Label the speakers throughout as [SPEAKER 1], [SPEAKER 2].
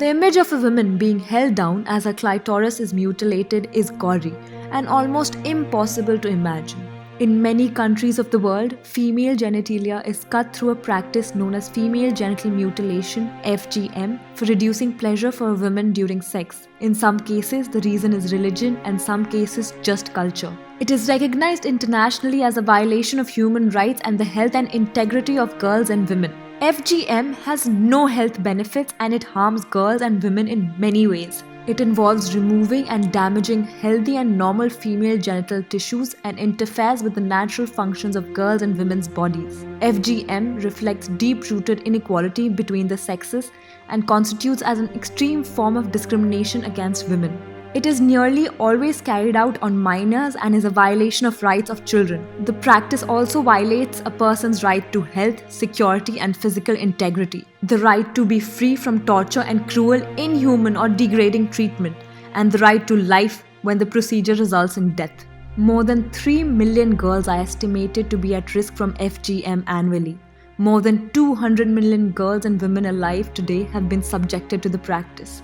[SPEAKER 1] The image of a woman being held down as her clitoris is mutilated is gory and almost impossible to imagine. In many countries of the world, female genitalia is cut through a practice known as female genital mutilation (FGM) for reducing pleasure for women during sex. In some cases, the reason is religion, and some cases just culture. It is recognized internationally as a violation of human rights and the health and integrity of girls and women. FGM has no health benefits and it harms girls and women in many ways. It involves removing and damaging healthy and normal female genital tissues and interferes with the natural functions of girls' and women's bodies. FGM reflects deep-rooted inequality between the sexes and constitutes as an extreme form of discrimination against women. It is nearly always carried out on minors and is a violation of rights of children. The practice also violates a person's right to health, security, and physical integrity, the right to be free from torture and cruel, inhuman, or degrading treatment, and the right to life when the procedure results in death. More than 3 million girls are estimated to be at risk from FGM annually. More than 200 million girls and women alive today have been subjected to the practice.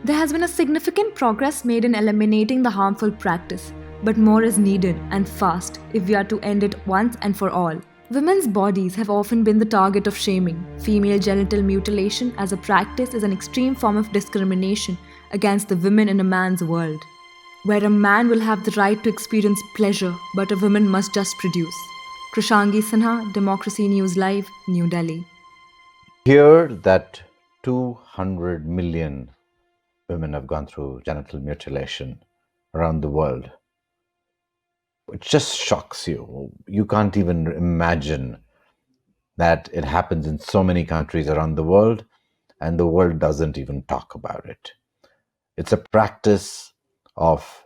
[SPEAKER 1] There has been a significant progress made in eliminating the harmful practice, but more is needed and fast if we are to end it once and for all. Women's bodies have often been the target of shaming. Female genital mutilation as a practice is an extreme form of discrimination against the women in a man's world, where a man will have the right to experience pleasure, but a woman must just produce. Krishangi Sinha, Democracy News Live, New Delhi.
[SPEAKER 2] Hear that 200 million women have gone through genital mutilation around the world. It just shocks you. You can't even imagine that it happens in so many countries around the world, and the world doesn't even talk about it. It's a practice of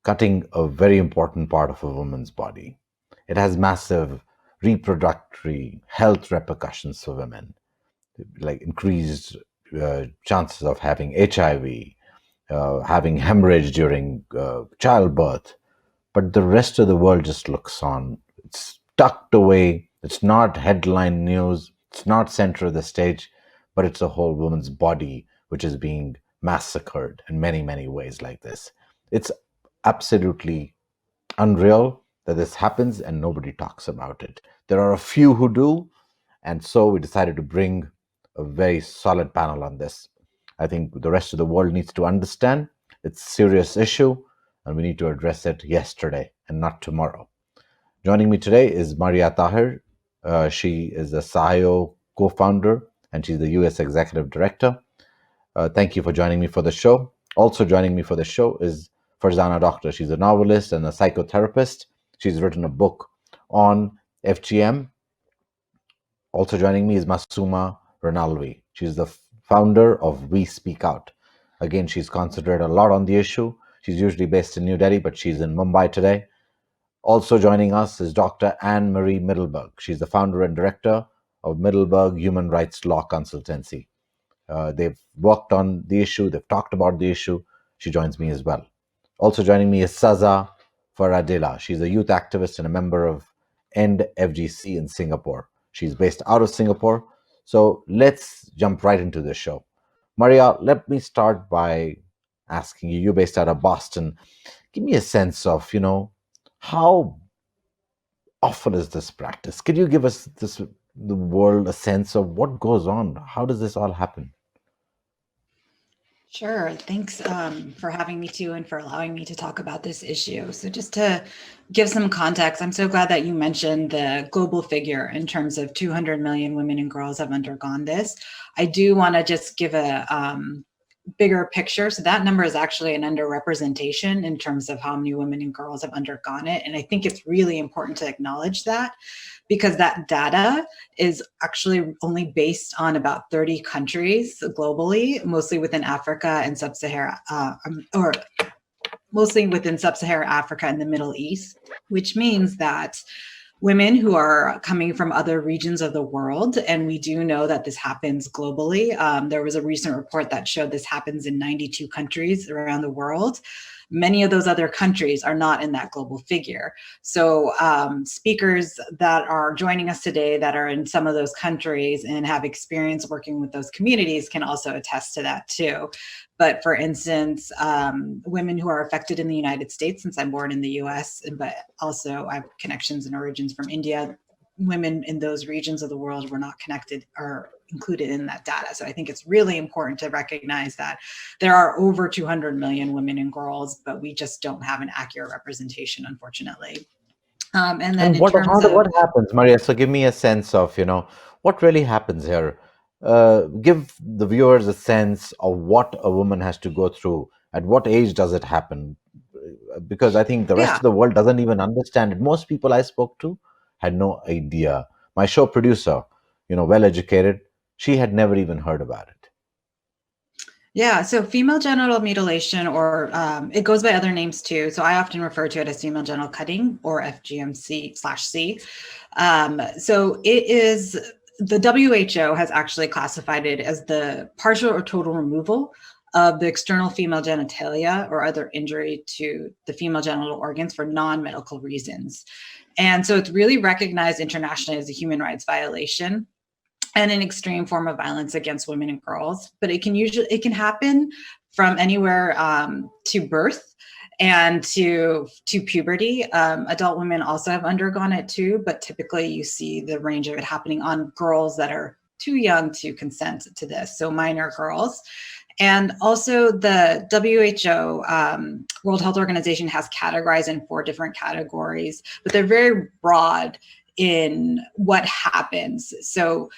[SPEAKER 2] cutting a very important part of a woman's body. It has massive reproductive health repercussions for women, like increased chances of having HIV, having hemorrhage during childbirth. But the rest of the world just looks on. It's tucked away. It's not headline news. It's not center of the stage, but it's a whole woman's body which is being massacred in many, many ways like this. It's absolutely unreal that this happens and nobody talks about it. There are a few who do, and so we decided to bring a very solid panel on this. I think the rest of the world needs to understand it's a serious issue and we need to address it yesterday and not tomorrow. Joining me today is Mariya Taher. She is a Sahiyo co-founder and she's the US Executive Director. Thank you for joining me for the show. Also joining me for the show is Farzana Doctor. She's a novelist and a psychotherapist. She's written a book on FGM. Also joining me is Masooma Ranalvi. She's the founder of WeSpeakOut. Again, she's concentrated a lot on the issue. She's usually based in New Delhi, but she's in Mumbai today. Also joining us is Dr. Annemarie Middelburg. She's the founder and director of Middelburg Human Rights Law Consultancy. They've worked on the issue. They've talked about the issue. She joins me as well. Also joining me is Saza Faradilla. She's a youth activist and a member of End FGC in Singapore. She's based out of Singapore. So let's jump right into the show. Mariya, let me start by asking you, you're based out of Boston. Give me a sense of, how often is this practice? Could you give us the world a sense of what goes on? How does this all happen?
[SPEAKER 3] Sure. Thanks for having me too and for allowing me to talk about this issue. So just to give some context, I'm so glad that you mentioned the global figure in terms of 200 million women and girls have undergone this. I do want to just give a bigger picture. So that number is actually an underrepresentation in terms of how many women and girls have undergone it. And I think it's really important to acknowledge that, because that data is actually only based on about 30 countries globally, mostly within Africa and Sub-Saharan, or mostly within Sub-Saharan Africa and the Middle East, which means that women who are coming from other regions of the world, and we do know that this happens globally. There was a recent report that showed this happens in 92 countries around the world. Many of those other countries are not in that global figure. So speakers that are joining us today that are in some of those countries and have experience working with those communities can also attest to that too. But for instance, women who are affected in the United States, since I'm born in the US, but also I have connections and origins from India, women in those regions of the world were not connected or included in that data. So I think it's really important to recognize that there are over 200 million women and girls, but we just don't have an accurate representation, unfortunately. And then
[SPEAKER 2] And
[SPEAKER 3] in terms of,
[SPEAKER 2] what happens, Maria? So give me a sense of, what really happens here. Give the viewers a sense of what a woman has to go through. At what age does it happen? Because I think the rest
[SPEAKER 3] yeah,
[SPEAKER 2] of the world doesn't even understand it. Most people I spoke to had no idea. My show producer, well educated, she had never even heard about it.
[SPEAKER 3] yeah, so female genital mutilation, or it goes by other names too. So I often refer to it as female genital cutting, or FGMC/C. So it is, the WHO has actually classified it as the partial or total removal of the external female genitalia or other injury to the female genital organs for non-medical reasons. And so it's really recognized internationally as a human rights violation and an extreme form of violence against women and girls. But it can happen from anywhere to birth and to puberty. Adult women also have undergone it too, but typically you see the range of it happening on girls that are too young to consent to this, so minor girls. And also the WHO, World Health Organization, has categorized in 4 different categories, but they're very broad in what happens. So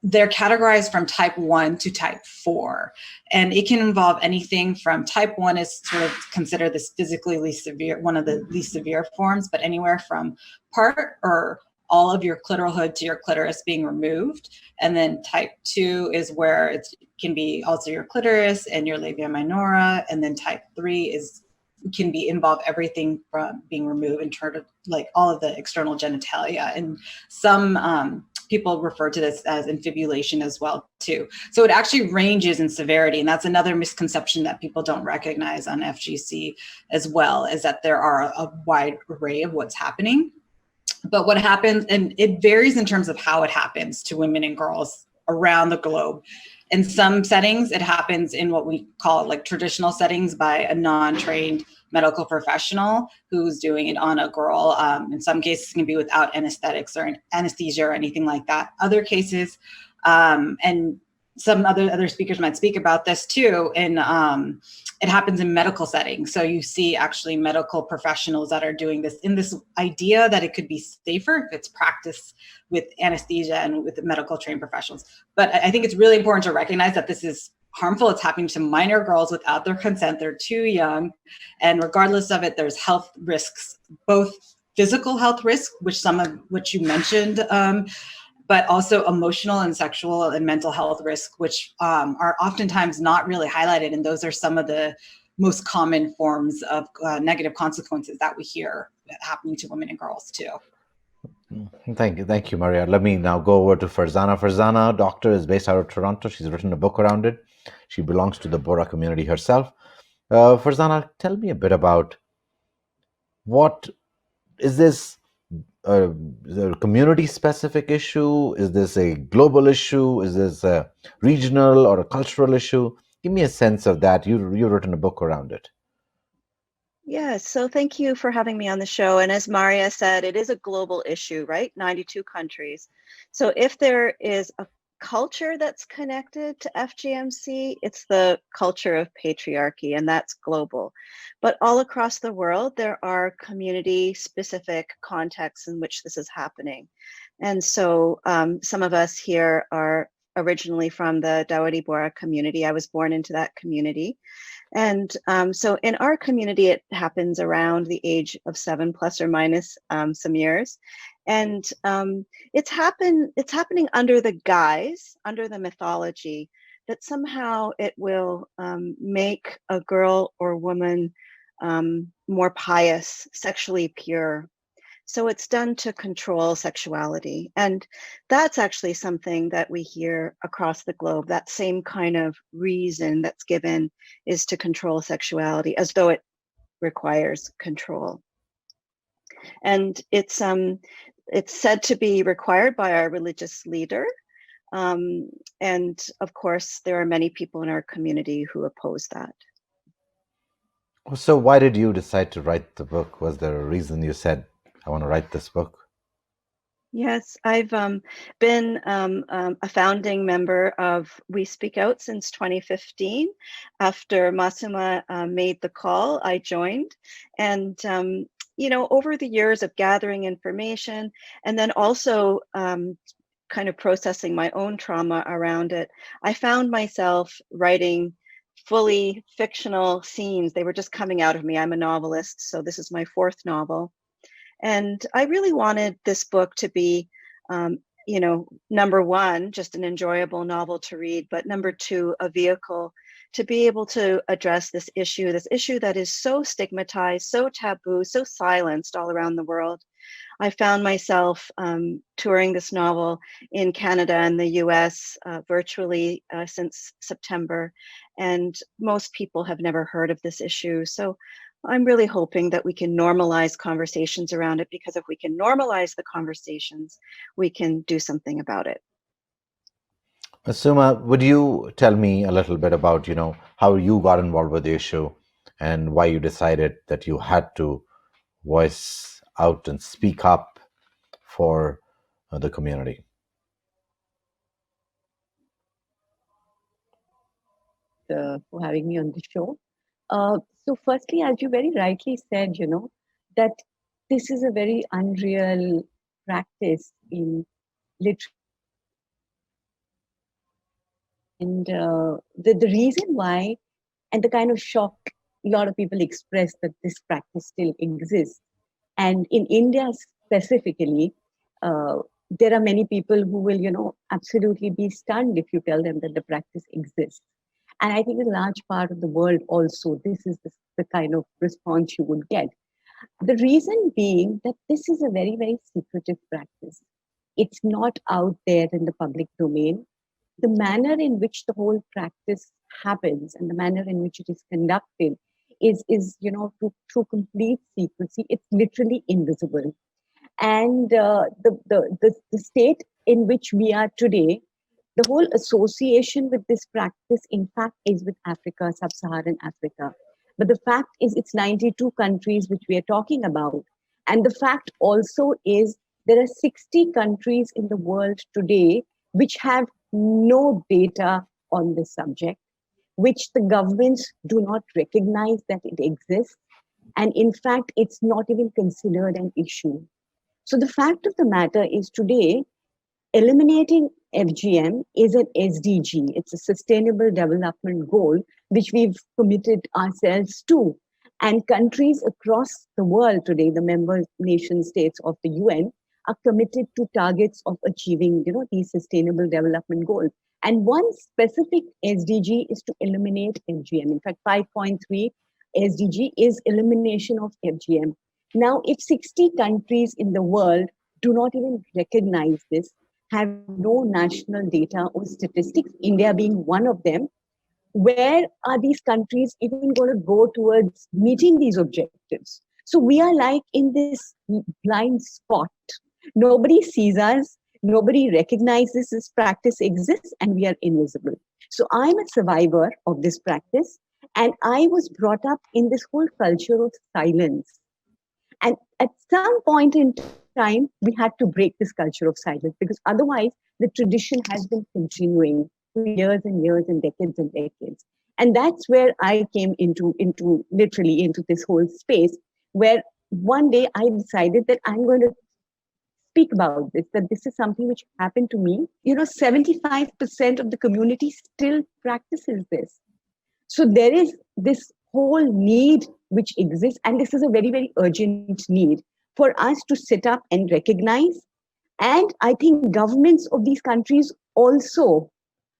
[SPEAKER 3] they're categorized from type 1 to type 4. And it can involve anything from type 1 is sort of considered this physically least severe, one of the least severe forms, but anywhere from part or all of your clitoral hood to your clitoris being removed. And then type 2 is where it can be also your clitoris and your labia minora. And then type 3 can be involve everything from being removed in terms of like all of the external genitalia. And some people refer to this as infibulation as well too. So it actually ranges in severity, and that's another misconception that people don't recognize on FGC as well, is that there are a wide array of what's happening. But what happens, and it varies in terms of how it happens to women and girls around the globe. In some settings, it happens in what we call like traditional settings by a non-trained medical professional who's doing it on a girl. In some cases, it can be without anesthetics or anesthesia or anything like that. Other cases, and some other speakers might speak about this too, and it happens in medical settings. So you see actually medical professionals that are doing this in this idea that it could be safer if it's practiced with anesthesia and with the medical trained professionals. But I think it's really important to recognize that this is harmful. It's happening to minor girls without their consent. They're too young. And regardless of it, there's health risks, both physical health risks, which some of which you mentioned, but also emotional and sexual and mental health risks, which are oftentimes not really highlighted. And those are some of the most common forms of negative consequences that we hear happening to women and girls too.
[SPEAKER 2] Thank you, Mariya. Let me now go over to Farzana. Farzana, doctor, is based out of Toronto. She's written a book around it. She belongs to the Bora community herself. Farzana, tell me a bit about what is this a community-specific issue? Is this a global issue? Is this a regional or a cultural issue? Give me a sense of that. You've written a book around it.
[SPEAKER 4] Yeah, so thank you for having me on the show. And as Mariya said, it is a global issue, right? 92 countries. So if there is a culture that's connected to FGMC, it's the culture of patriarchy, and that's global. But all across the world, there are community-specific contexts in which this is happening. And so some of us here are originally from the Dawadi Bora community. I was born into that community. And so in our community, it happens around the age of 7 plus or minus some years. And it's happening under the guise, under the mythology that somehow it will make a girl or woman more pious, sexually pure. So it's done to control sexuality. And that's actually something that we hear across the globe. That same kind of reason that's given is to control sexuality, as though it requires control. And it's said to be required by our religious leader. And of course, there are many people in our community who oppose that.
[SPEAKER 2] So why did you decide to write the book? Was there a reason you said, I want to write this book?
[SPEAKER 4] Yes, I've been a founding member of WeSpeakOut since 2015. After Masooma made the call, I joined. And, you know, over the years of gathering information and then also kind of processing my own trauma around it, I found myself writing fully fictional scenes. They were just coming out of me. I'm a novelist, so this is my 4th novel. And I really wanted this book to be, you know, number 1, just an enjoyable novel to read, but number 2, a vehicle to be able to address this issue that is so stigmatized, so taboo, so silenced all around the world. I found myself touring this novel in Canada and the US virtually since September, and most people have never heard of this issue. So I'm really hoping that we can normalize conversations around it, because if we can normalize the conversations, we can do something about it.
[SPEAKER 2] Masooma, would you tell me a little bit about, you know, how you got involved with the issue and why you decided that you had to voice out and speak up for the community?
[SPEAKER 5] For having me on the show. So firstly, as you very rightly said, you know, that this is a very unreal practice in literature. And the reason why, and the kind of shock a lot of people express that this practice still exists. And in India specifically, there are many people who will, you know, absolutely be stunned if you tell them that the practice exists. And I think a large part of the world also, this is the kind of response you would get. The reason being that this is a very, very secretive practice. It's not out there in the public domain. The manner in which the whole practice happens and the manner in which it is conducted is you know, through complete secrecy. It's literally invisible. And the state in which we are today, the whole association with this practice, in fact, is with Africa, sub-Saharan Africa. But the fact is, it's 92 countries which we are talking about. And the fact also is, there are 60 countries in the world today which have no data on this subject, which the governments do not recognize that it exists. And in fact, it's not even considered an issue. So the fact of the matter is, today, eliminating FGM is an SDG. It's a sustainable development goal, which we've committed ourselves to. And countries across the world today, the member nation states of the UN, are committed to targets of achieving, you know, these sustainable development goals. And one specific SDG is to eliminate FGM. In fact, 5.3 SDG is elimination of FGM. Now, if 60 countries in the world do not even recognize this, have no national data or statistics, India being one of them, where are these countries even going to go towards meeting these objectives? So we are like in this blind spot. Nobody sees us, nobody recognizes this practice exists, and we are invisible. So I'm a survivor of this practice, and I was brought up in this whole culture of silence. And at some point in time, we had to break this culture of silence, because otherwise the tradition has been continuing for years and years and decades and decades. And that's where I came into literally into this whole space, where one day I decided that I'm going to speak about this, that this is something which happened to me. You know, 75% of the community still practices this. So there is this whole need which exists, and this is a very, very urgent need for us to sit up and recognize. And I think governments of these countries also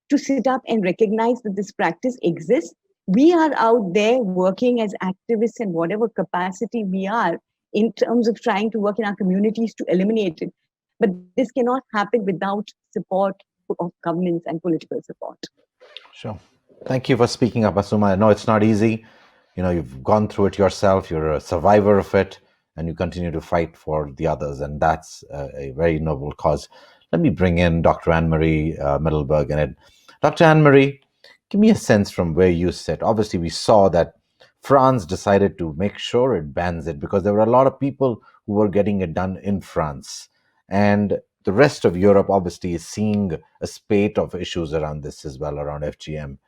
[SPEAKER 5] to sit up and recognize that this practice exists. We are out there working as activists in whatever capacity we are in terms of trying to work in our communities to eliminate it. But this cannot happen without support of governments and political support.
[SPEAKER 2] Sure. Thank you for speaking up, Masooma. I know it's not easy. You've gone through it yourself. You're a survivor of it, and you continue to fight for the others, and that's a very noble cause. Let me bring in Dr. Annemarie Middelburg. And Dr. Annemarie, give me a sense from where you sit. Obviously, we saw that France decided to make sure it bans it because there were a lot of people who were getting it done in France. And the rest of Europe obviously is seeing a spate of issues around this as well, around FGM.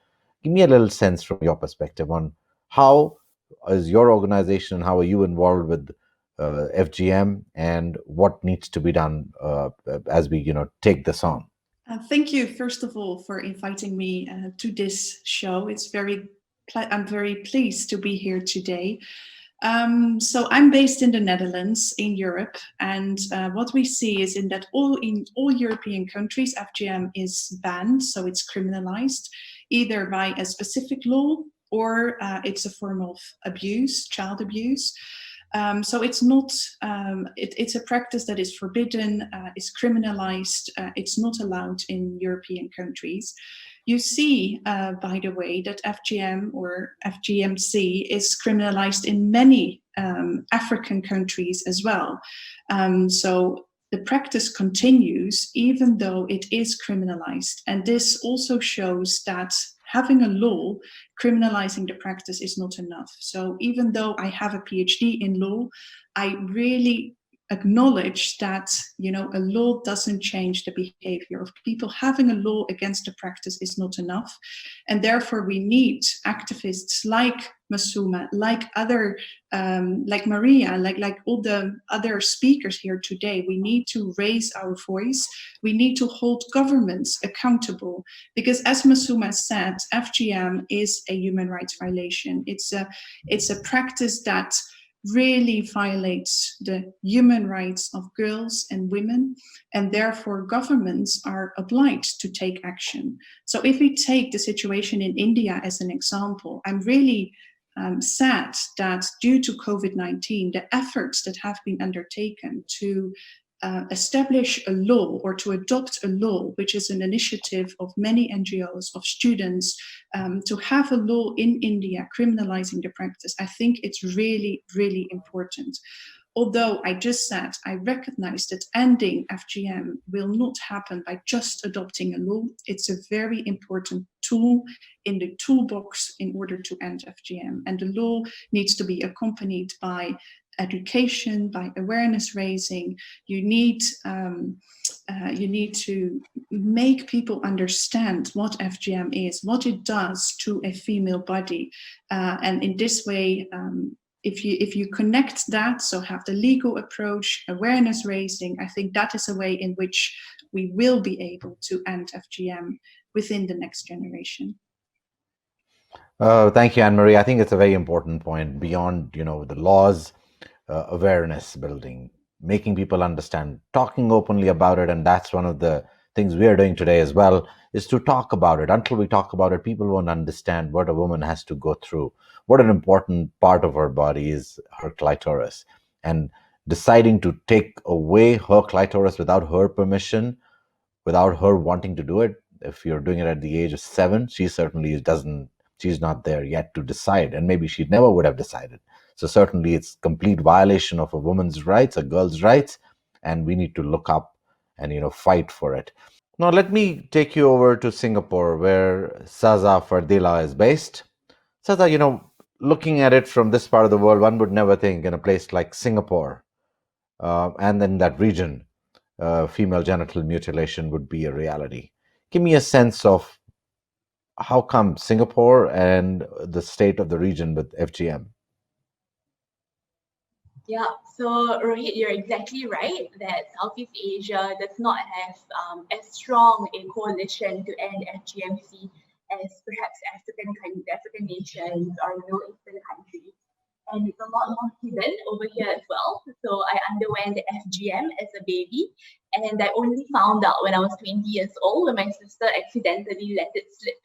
[SPEAKER 2] Give me a little sense from your perspective on how is your organization, how are you involved with FGM, and what needs to be done as we take this on.
[SPEAKER 6] Thank you, first of all, for inviting me to this show. I'm very pleased to be here today. So I'm based in the Netherlands, in Europe, and what we see is in all European countries, FGM is banned, so it's criminalized, either by a specific law or it's a form of abuse, child abuse. So it's not, it's a practice that is forbidden, is criminalized, it's not allowed in European countries. You see, by the way, that FGM or FGMC is criminalized in many African countries as well. So the practice continues even though it is criminalized. And this also shows that having a law criminalizing the practice is not enough. So even though I have a PhD in law, I really acknowledge that a law doesn't change the behavior of people. Having a law against the practice is not enough, and therefore we need activists like Masooma, like other like Mariya, like all the other speakers here today. We need to raise our voice. We need to hold governments accountable, because as Masooma said, FGM is a human rights violation. It's a practice that really violates the human rights of girls and women, and therefore governments are obliged to take action. So if we take the situation in India as an example, I'm really sad that due to COVID-19, the efforts that have been undertaken to establish a law or to adopt a law, which is an initiative of many NGOs, of students, to have a law in India criminalizing the practice, I think it's really, really important. Although I just said, I recognize that ending FGM will not happen by just adopting a law. It's a very important tool in the toolbox in order to end FGM. And the law needs to be accompanied by education, by awareness raising. You need to make people understand what FGM is, what it does to a female body, and in this way, if you connect that, so have the legal approach, awareness raising, I think that is a way in which we will be able to end FGM within the next generation.
[SPEAKER 2] Thank you, Annemarie. I think it's a very important point. Beyond the laws, awareness building, making people understand, talking openly about it, and that's one of the things we are doing today as well, is to talk about it. Until we talk about it, people won't understand what a woman has to go through, what an important part of her body is her clitoris, and deciding to take away her clitoris without her permission, without her wanting to do it. If you're doing it at the age of 7, she certainly doesn't, she's not there yet to decide, and maybe she never would have decided. So certainly it's complete violation of a woman's rights, a girl's rights, and we need to look up and fight for it. Now let me take you over to Singapore, where Saza Faradilla is based. Saza, looking at it from this part of the world, one would never think in a place like Singapore and in that region, female genital mutilation would be a reality. Give me a sense of how come Singapore and the state of the region with FGM?
[SPEAKER 7] Yeah, so Rohit, you're exactly right that Southeast Asia does not have as strong a coalition to end FGMC as perhaps African nations or Middle Eastern countries. And it's a lot more hidden over here as well. So I underwent FGM as a baby, and I only found out when I was 20 years old when my sister accidentally let it slip.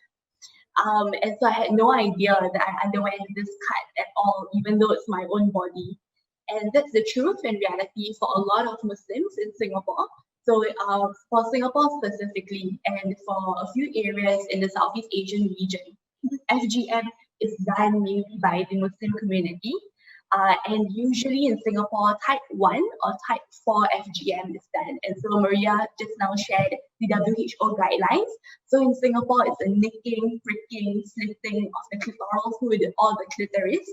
[SPEAKER 7] And so I had no idea that I underwent this cut at all, even though it's my own body. And that's the truth and reality for a lot of Muslims in Singapore. So for Singapore specifically, and for a few areas in the Southeast Asian region, FGM is done mainly by the Muslim community. And usually in Singapore, type 1 or type 4 FGM is done. And so Mariya just now shared the WHO guidelines. So in Singapore, it's a nicking, pricking, slitting of the clitoral fluid or the clitoris.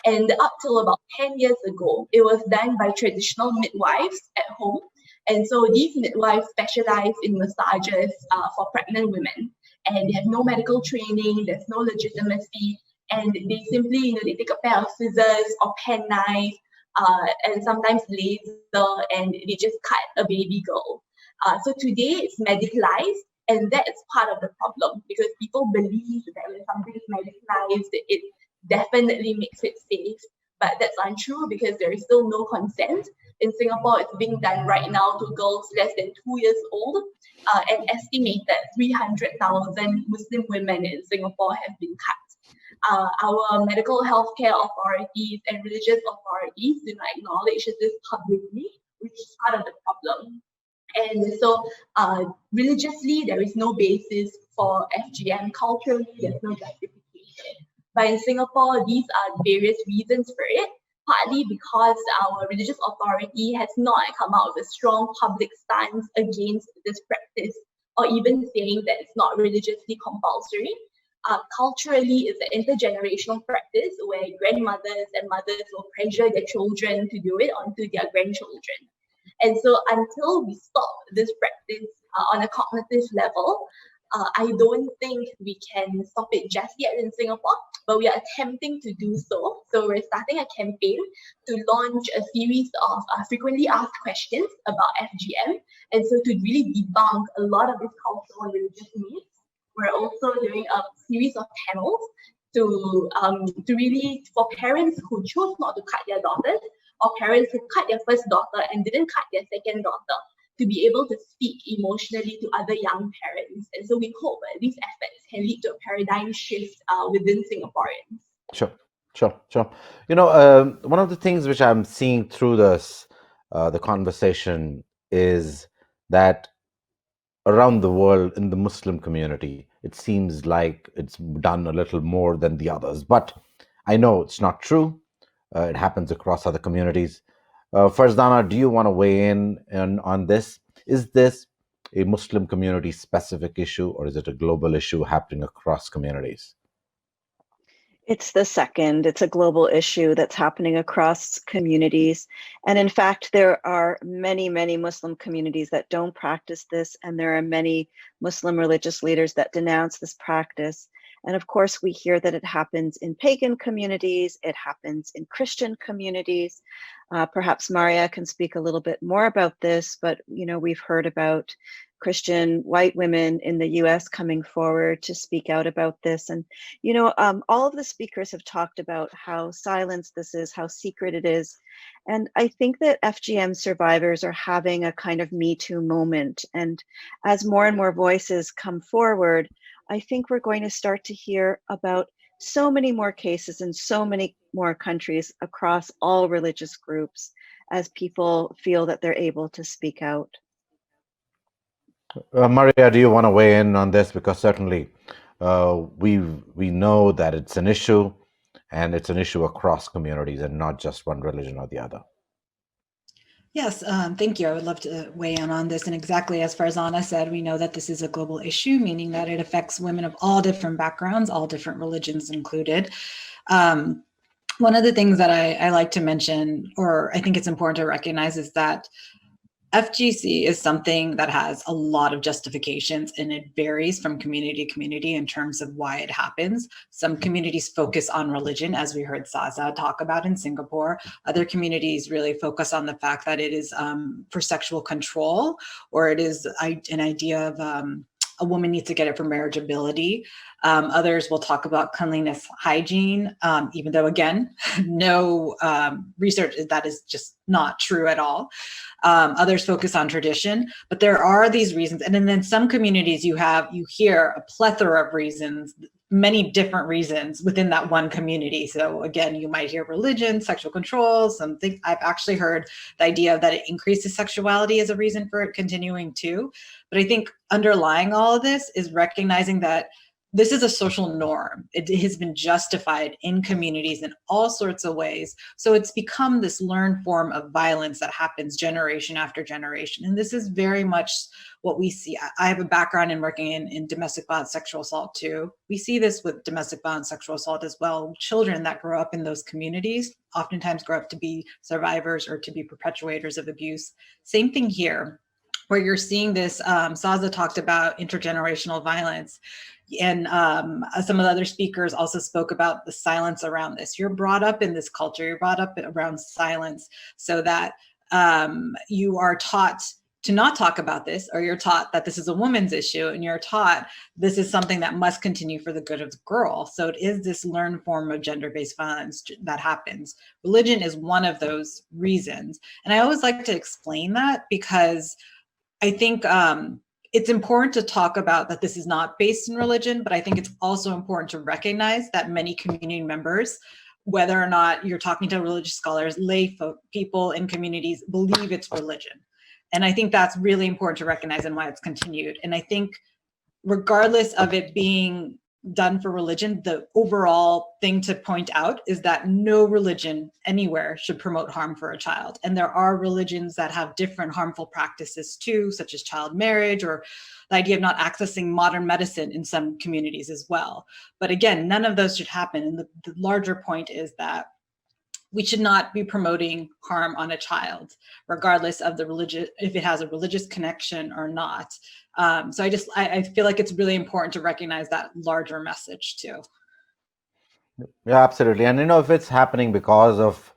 [SPEAKER 7] And up till about 10 years ago, it was done by traditional midwives at home. And so these midwives specialize in massages for pregnant women. And they have no medical training, there's no legitimacy. And they simply, they take a pair of scissors or penknife and sometimes laser, and they just cut a baby girl. So today it's medicalized, and that is part of the problem, because people believe that when something is medicalized, it definitely makes it safe. But that's untrue, because there is still no consent. In Singapore, it's being done right now to girls less than 2 years old. And estimated 300,000 Muslim women in Singapore have been cut. Our medical healthcare authorities and religious authorities do not acknowledge this publicly, which is part of the problem. And so religiously, there is no basis for FGM. Culturally, there's no justification. But in Singapore, these are various reasons for it, partly because our religious authority has not come out with a strong public stance against this practice, or even saying that it's not religiously compulsory. Culturally, it's an intergenerational practice where grandmothers and mothers will pressure their children to do it onto their grandchildren. And so until we stop this practice on a cognitive level, I don't think we can stop it just yet in Singapore, but we are attempting to do so. So we're starting a campaign to launch a series of frequently asked questions about FGM. And so to really debunk a lot of these cultural and religious myths, we're also doing a series of panels to really, for parents who chose not to cut their daughters, or parents who cut their first daughter and didn't cut their second daughter, to be able to speak emotionally to other young parents. And so we hope that these efforts can lead to a paradigm shift within Singaporeans.
[SPEAKER 2] Sure. One of the things which I'm seeing through this, the conversation, is that around the world in the Muslim community, it seems like it's done a little more than the others. But I know it's not true. It happens across other communities. Farzana, do you want to weigh in on this? Is this a Muslim community specific issue, or is it a global issue happening across communities?
[SPEAKER 4] It's the second. It's a global issue that's happening across communities. And in fact, there are many, many Muslim communities that don't practice this. And there are many Muslim religious leaders that denounce this practice. And of course, we hear that it happens in pagan communities. It happens in Christian communities. Perhaps Mariya can speak a little bit more about this, but we've heard about Christian white women in the US coming forward to speak out about this. And, all of the speakers have talked about how silenced this is, how secret it is. And I think that FGM survivors are having a kind of Me Too moment. And as more and more voices come forward, I think we're going to start to hear about so many more cases in so many more countries across all religious groups as people feel that they're able to speak out.
[SPEAKER 2] Mariya, do you want to weigh in on this? Because certainly we know that it's an issue, and it's an issue across communities and not just one religion or the other.
[SPEAKER 3] Yes, thank you. I would love to weigh in on this. And exactly as Farzana said, we know that this is a global issue, meaning that it affects women of all different backgrounds, all different religions included. One of the things that I like to mention, or I think it's important to recognize, is that FGC is something that has a lot of justifications, and it varies from community to community in terms of why it happens. Some communities focus on religion, as we heard Saza talk about in Singapore. Other communities really focus on the fact that it is for sexual control, or it is an idea of a woman needs to get it for marriageability. Others will talk about cleanliness, hygiene, even though, again, no research that is just not true at all. Others focus on tradition, but there are these reasons. And then in some communities, you hear a plethora of reasons, many different reasons within that one community. So again, you might hear religion, sexual control, something. I've actually heard the idea that it increases sexuality as a reason for it continuing too. But I think underlying all of this is recognizing that this is a social norm. It has been justified in communities in all sorts of ways. So it's become this learned form of violence that happens generation after generation. And this is very much what we see. I have a background in working in domestic violence, sexual assault too. We see this with domestic violence, sexual assault as well. Children that grow up in those communities oftentimes grow up to be survivors or to be perpetuators of abuse. Same thing here, where you're seeing this. Saza talked about intergenerational violence. And some of the other speakers also spoke about the silence around this. You're brought up in this culture, you're brought up around silence, so that you are taught to not talk about this, or you're taught that this is a woman's issue, and you're taught this is something that must continue for the good of the girl. So it is this learned form of gender-based violence that happens. Religion is one of those reasons. And I always like to explain that, because I think it's important to talk about that this is not based in religion, but I think it's also important to recognize that many community members, whether or not you're talking to religious scholars, lay people in communities, believe it's religion. And I think that's really important to recognize, and why it's continued. And I think regardless of it being done for religion, the overall thing to point out is that no religion anywhere should promote harm for a child. And there are religions that have different harmful practices too, such as child marriage, or the idea of not accessing modern medicine in some communities as well. But again, none of those should happen. And the larger point is that we should not be promoting harm on a child, regardless of the religion, if it has a religious connection or not. So I feel like it's really important to recognize that larger message too.
[SPEAKER 2] Yeah, absolutely. And if it's happening because of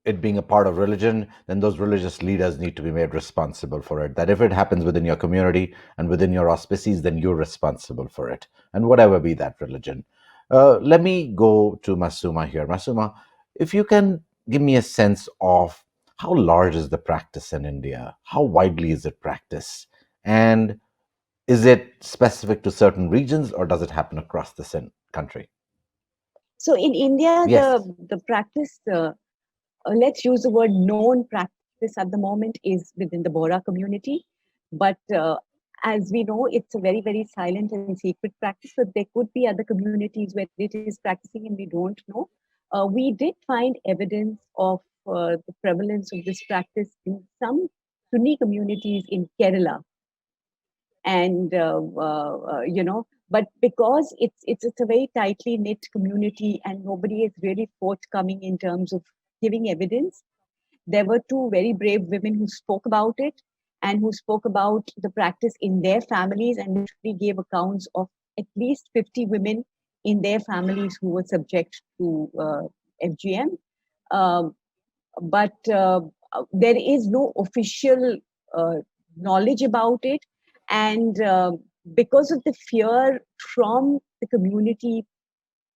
[SPEAKER 2] it being a part of religion, then those religious leaders need to be made responsible for it. That if it happens within your community and within your auspices, then you're responsible for it, and whatever be that religion. Let me go to Masooma here. Masooma, if you can give me a sense of how large is the practice in India? How widely is it practiced? And is it specific to certain regions, or does it happen across the country?
[SPEAKER 5] So in India,
[SPEAKER 2] Yes.
[SPEAKER 5] the practice, let's use the word known practice at the moment, is within the Bora community. But as we know, it's a very, very silent and secret practice. So there could be other communities where it is practicing and we don't know. We did find evidence of the prevalence of this practice in some Sunni communities in Kerala. And, but because it's a very tightly knit community and nobody is really forthcoming in terms of giving evidence, there were two very brave women who spoke about it and who spoke about the practice in their families, and literally gave accounts of at least 50 women in their families who were subject to FGM. But there is no official knowledge about it. And because of the fear from the community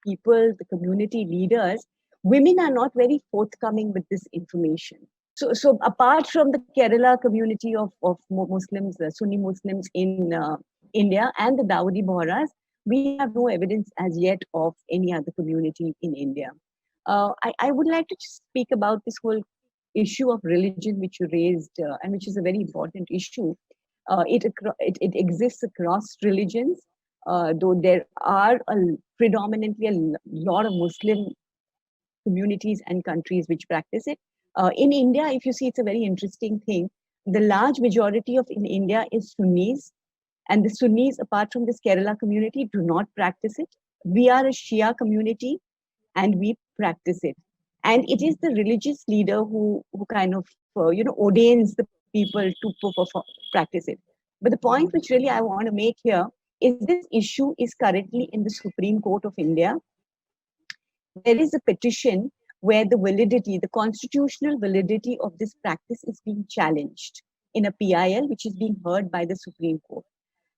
[SPEAKER 5] people, the community leaders, women are not very forthcoming with this information. So apart from the Kerala community of Muslims, Sunni Muslims in India, and the Dawoodi Bohras, we have no evidence as yet of any other community in India. I would like to speak about this whole issue of religion, which you raised, and which is a very important issue. It exists across religions, though there are predominantly a lot of Muslim communities and countries which practice it. In India, if you see, it's a very interesting thing. The large majority of in India is Sunnis, and the Sunnis, apart from this Kerala community, do not practice it. We are a Shia community, and we practice it. And it is the religious leader who kind of ordains the people to practice it. But the point which really I want to make here is this issue is currently in the Supreme Court of India. There is a petition where the constitutional validity of this practice is being challenged in a PIL, which is being heard by the Supreme Court.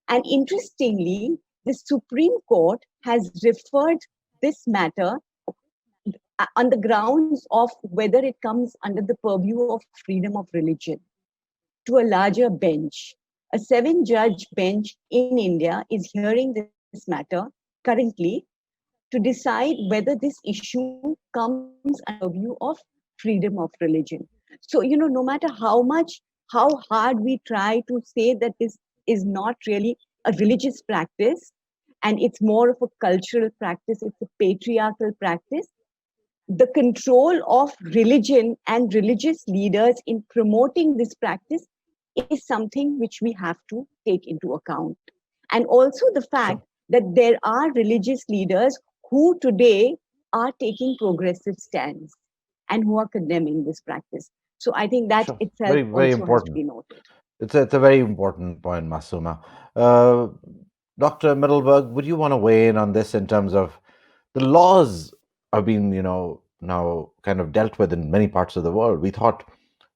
[SPEAKER 5] And interestingly, the Supreme Court has referred this matter on the grounds of whether it comes under the purview of freedom of religion to a larger bench. A 7-judge bench in India is hearing this matter, currently to decide whether this issue comes under view of freedom of religion. So, no matter how hard we try to say that this is not really a religious practice and it's more of a cultural practice, it's a patriarchal practice, the control of religion and religious leaders in promoting this practice is something which we have to take into account. And also the fact that there are religious leaders who today are taking progressive stands and who are condemning this practice. So I think that
[SPEAKER 2] Sure.
[SPEAKER 5] itself
[SPEAKER 2] Very, very
[SPEAKER 5] also has to
[SPEAKER 2] important.
[SPEAKER 5] be noted.
[SPEAKER 2] It's a very important point, Masooma. Dr. Middelburg, would you want to weigh in on this in terms of the laws have been, now kind of dealt with in many parts of the world? We thought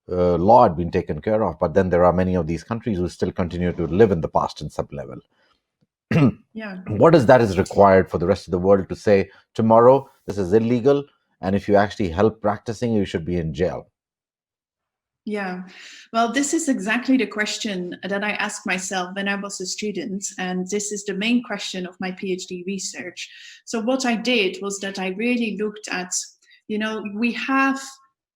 [SPEAKER 2] law had been taken care of, but then there are many of these countries who still continue to live in the past in some level.
[SPEAKER 6] Yeah.
[SPEAKER 2] What is that is required for the rest of the world to say, tomorrow this is illegal, and if you actually help practicing, you should be in jail?
[SPEAKER 6] Yeah, well, this is exactly the question that I asked myself when I was a student, and this is the main question of my PhD research. So what I did was that I really looked at, we have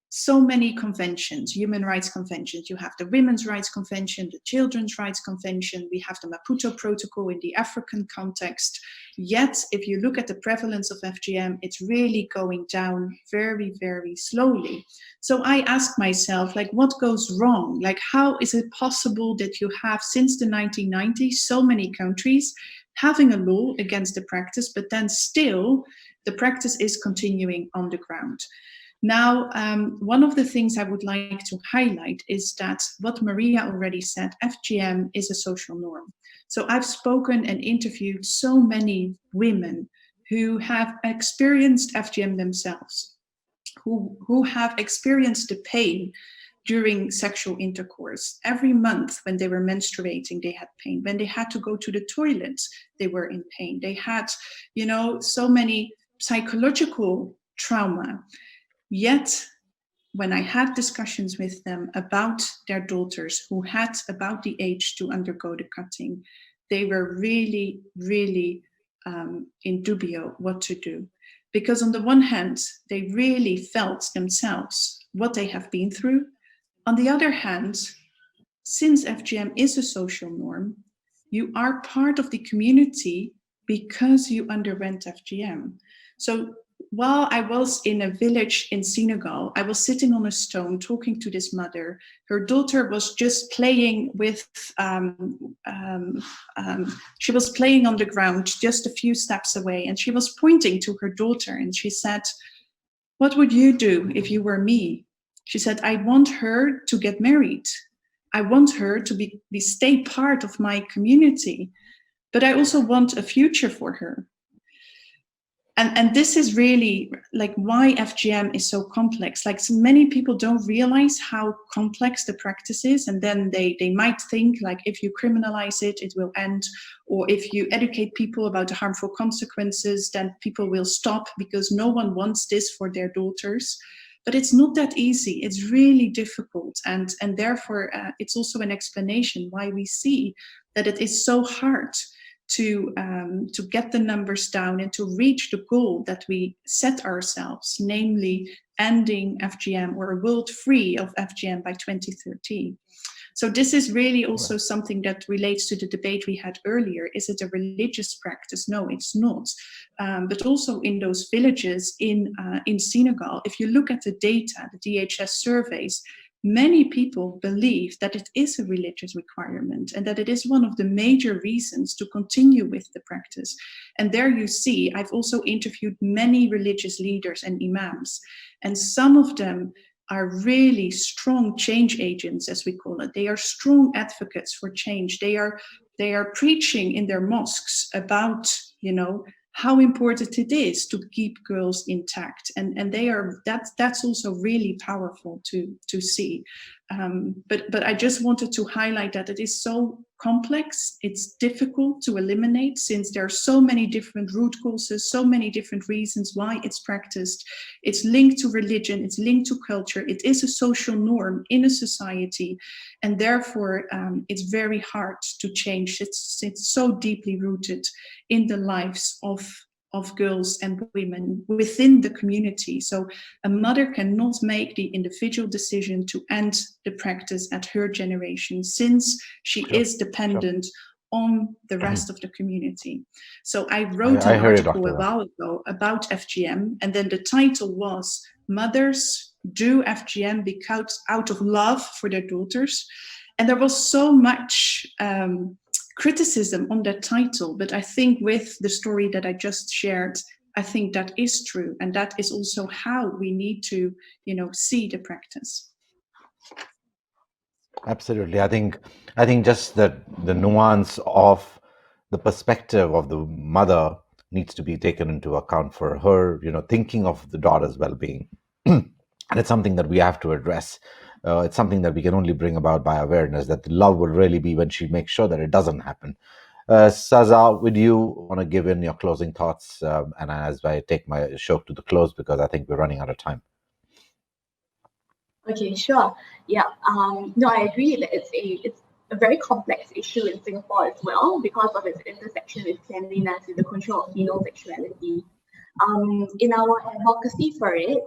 [SPEAKER 6] so many conventions, human rights conventions. You have the Women's Rights Convention, the Children's Rights Convention, we have the Maputo Protocol in the African context. Yet, if you look at the prevalence of FGM, it's really going down very, very slowly. So I asked myself, what goes wrong? How is it possible that you have, since the 1990s, so many countries having a law against the practice, but then still the practice is continuing on the ground? Now, one of the things I would like to highlight is that what Mariya already said, FGM is a social norm. So I've spoken and interviewed so many women who have experienced FGM themselves, who have experienced the pain during sexual intercourse. Every month when they were menstruating, they had pain. When they had to go to the toilet, they were in pain. They had, so many psychological trauma. Yet, when I had discussions with them about their daughters who had about the age to undergo the cutting, they were really, really in dubio what to do. Because on the one hand, they really felt themselves what they have been through. On the other hand, since FGM is a social norm, you are part of the community because you underwent FGM. So while I was in a village in Senegal, I was sitting on a stone talking to this mother. Her daughter was just playing with, she was playing on the ground just a few steps away, and she was pointing to her daughter and she said, "What would you do if you were me?" She said, "I want her to get married. I want her to stay part of my community, but I also want a future for her." And this is really why FGM is so complex. So many people don't realize how complex the practice is, and then they might think if you criminalize it, it will end, or if you educate people about the harmful consequences, then people will stop because no one wants this for their daughters. But it's not that easy. It's really difficult, and therefore it's also an explanation why we see that it is so hard to get the numbers down and to reach the goal that we set ourselves, namely ending FGM or a world free of FGM by 2030. So this is really also something that relates to the debate we had earlier. Is it a religious practice? No, it's not. But also in those villages in Senegal, if you look at the data, the DHS surveys, many people believe that it is a religious requirement and that it is one of the major reasons to continue with the practice. And there you see, I've also interviewed many religious leaders and imams, and some of them are really strong change agents, as we call it. They are strong advocates for change. They are preaching in their mosques about, how important it is to keep girls intact, and that's also really powerful to see. But I just wanted to highlight that it is so complex. It's difficult to eliminate since there are so many different root causes, so many different reasons why it's practiced. It's linked to religion, it's linked to culture. It is a social norm in a society, and therefore it's very hard to change. It's so deeply rooted in the lives of girls and women within the community. So a mother cannot make the individual decision to end the practice at her generation, since she is dependent on the rest of the community. So I wrote an article a while ago about FGM, and then the title was "Mothers Do FGM Because Out of Love for Their Daughters?" And there was so much criticism on that title, but I think with the story that I just shared, I think that is true, and that is also how we need to, see the practice.
[SPEAKER 2] Absolutely. I think just that the nuance of the perspective of the mother needs to be taken into account for her, thinking of the daughter's well-being. And it's something that we have to address. It's something that we can only bring about by awareness, that the love will really be when she makes sure that it doesn't happen. Saza, would you want to give in your closing thoughts, and as I take my show to the close, because I think we're running out of time.
[SPEAKER 7] Okay, sure. Yeah. No, I agree that it's a very complex issue in Singapore as well, because of its intersection with cleanliness, with the control of female sexuality. In our advocacy for it,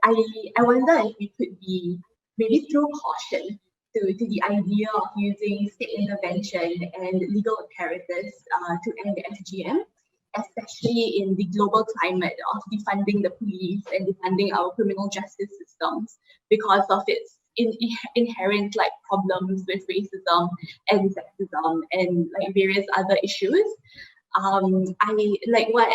[SPEAKER 7] I wonder if we could be maybe throw caution to the idea of using state intervention and legal apparatus to end FGM, especially in the global climate of defunding the police and defunding our criminal justice systems because of its inherent problems with racism and sexism and various other issues. I like what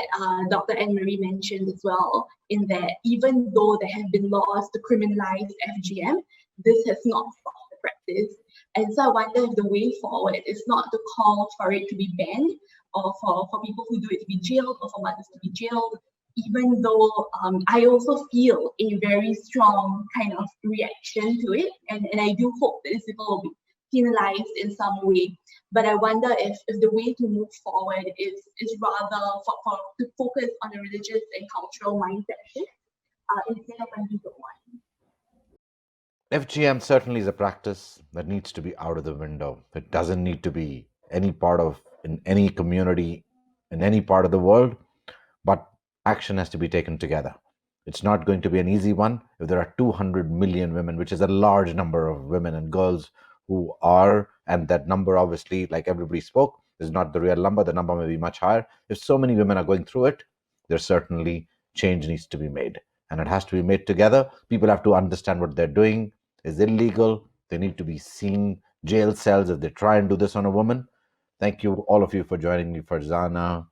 [SPEAKER 7] Dr. Annemarie mentioned as well, in that even though there have been laws to criminalize FGM, this has not stopped the practice. And so I wonder if the way forward is not to call for it to be banned, or for people who do it to be jailed, or for mothers to be jailed, even though I also feel a very strong kind of reaction to it. And I do hope that these people will be penalized in some way. But I wonder if the way to move forward is rather to focus on a religious and cultural mindset shift instead of a legal one.
[SPEAKER 2] FGM certainly is a practice that needs to be out of the window. It doesn't need to be any part of, in any community, in any part of the world, but action has to be taken together. It's not going to be an easy one. If there are 200 million women, which is a large number of women and girls who are, and that number obviously, like everybody spoke, is not the real number. The number may be much higher. If so many women are going through it, there's certainly change needs to be made. And it has to be made together. People have to understand what they're doing is illegal. They need to be seen jail cells if they try and do this on a woman. Thank you, all of you, for joining me, Farzana,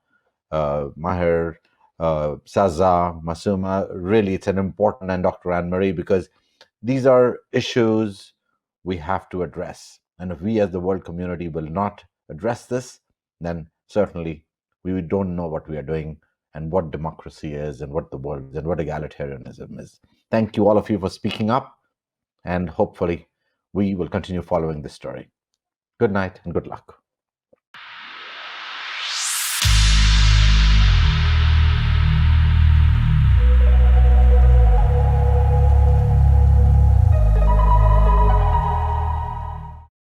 [SPEAKER 2] Maher, Saza, Masooma. Really, it's an important, and Dr. Annemarie, because these are issues we have to address. And if we as the world community will not address this, then certainly we don't know what we are doing and what democracy is and what the world is and what egalitarianism is. Thank you, all of you, for speaking up. And hopefully we will continue following this story. Good night and good luck.